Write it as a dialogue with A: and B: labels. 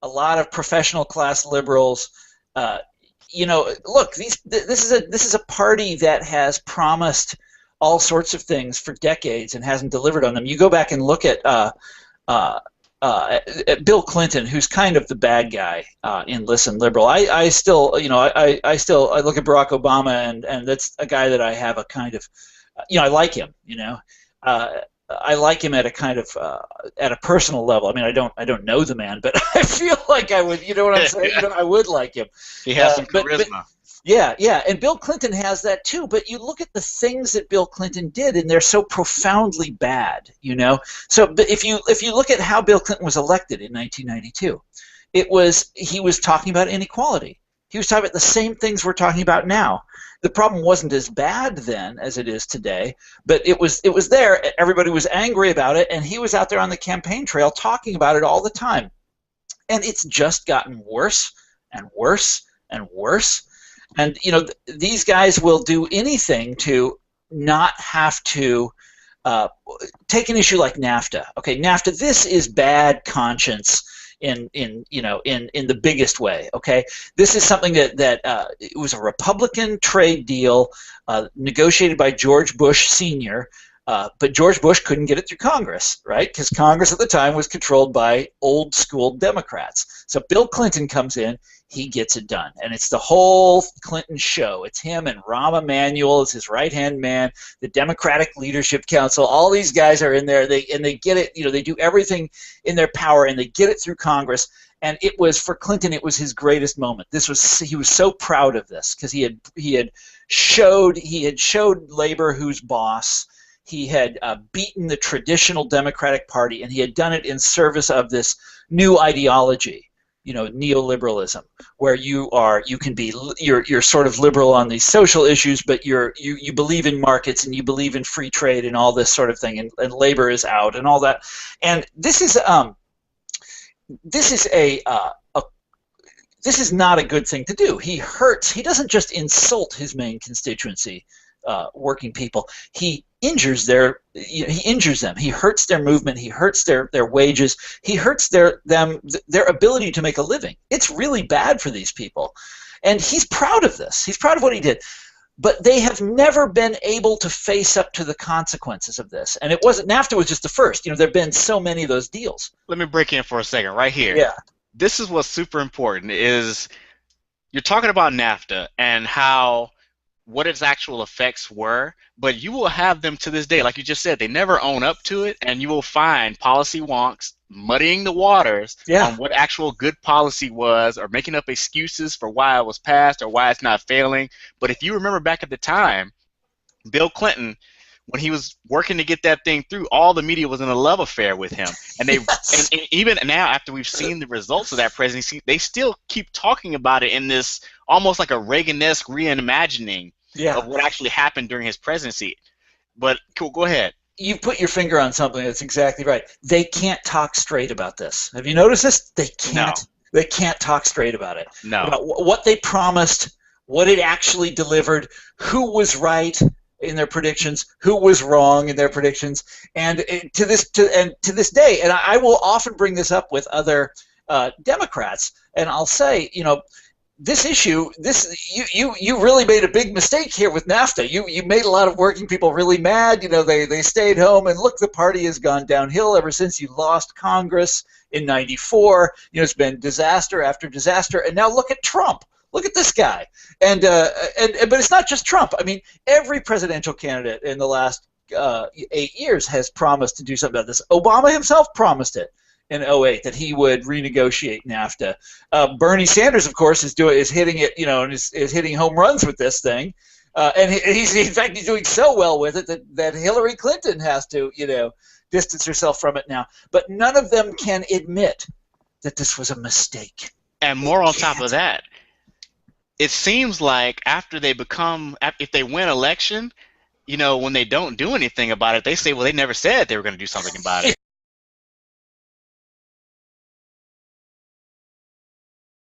A: a lot of professional class liberals. Uh, look, this is a party that has promised all sorts of things for decades and hasn't delivered on them. You go back and look uh, at Bill Clinton, who's kind of the bad guy in Listen Liberal. I still, I look at Barack Obama, and that's a guy that I have a kind of, I like him. I like him at a kind of at a personal level. I mean, I don't know the man, but I feel like I would. You know what I'm saying? I would like him.
B: He has some charisma.
A: Yeah, and Bill Clinton has that too. But you look at the things that Bill Clinton did, and they're so profoundly bad. So if you look at how Bill Clinton was elected in 1992, he was talking about inequality. He was talking about the same things we're talking about now. The problem wasn't as bad then as it is today, but it was there. Everybody was angry about it, and he was out there on the campaign trail talking about it all the time. And it's just gotten worse and worse and worse. And these guys will do anything to not have to take an issue like NAFTA. Okay, NAFTA. This is bad conscience in the biggest way. Okay, this is something that it was a Republican trade deal negotiated by George Bush Sr. But George Bush couldn't get it through Congress, right? Because Congress at the time was controlled by old school Democrats. So Bill Clinton comes in, he gets it done. And it's the whole Clinton show. It's him and Rahm Emanuel as his right-hand man, the Democratic Leadership Council. All these guys are in there, they get it, they do everything in their power, and they get it through Congress. And it was, for Clinton, it was his greatest moment. He was so proud of this because he had showed labor who's boss. He had beaten the traditional Democratic Party, and he had done it in service of this new ideology, neoliberalism, where you're sort of liberal on these social issues, but you believe in markets and you believe in free trade and all this sort of thing, and labor is out and all that. And this is not a good thing to do. He doesn't just insult his main constituency, working people. He injures them. He hurts their movement. He hurts their wages. He hurts their ability to make a living. It's really bad for these people, and he's proud of this. He's proud of what he did. But they have never been able to face up to the consequences of this. And NAFTA was just the first. There have been so many of those deals.
B: Let me break in for a second right here.
A: Yeah.
B: This is what's super important is you're talking about NAFTA and what its actual effects were, but you will have them to this day. Like you just said, they never own up to it, and you will find policy wonks muddying the waters on what actual good policy was, or making up excuses for why it was passed or why it's not failing. But if you remember back at the time, Bill Clinton, when he was working to get that thing through, all the media was in a love affair with him. And they and even now, after we've seen the results of that presidency, they still keep talking about it in this almost like a Reagan-esque reimagining of what actually happened during his presidency. But cool, go ahead.
A: You put your finger on something that's exactly right. They can't talk straight about this. Have you noticed this? They can't. No. They can't talk straight about it.
B: No.
A: About what they promised, what it actually delivered, who was right in their predictions, who was wrong in their predictions, and to this day, and I will often bring this up with other Democrats, and I'll say, this issue, you really made a big mistake here with NAFTA. You made a lot of working people really mad. They stayed home, and look, the party has gone downhill ever since you lost Congress in '94. It's been disaster after disaster, and now look at Trump. Look at this guy, but it's not just Trump. I mean, every presidential candidate in the last 8 years has promised to do something about this. Obama himself promised it in '08 that he would renegotiate NAFTA. Bernie Sanders, of course, is hitting it, and is hitting home runs with this thing, and he's doing so well with it that Hillary Clinton has to distance herself from it now. But none of them can admit that this was a mistake.
B: And more on top of that, it seems like if they win election, when they don't do anything about it, they say, well, they never said they were going to do something about it.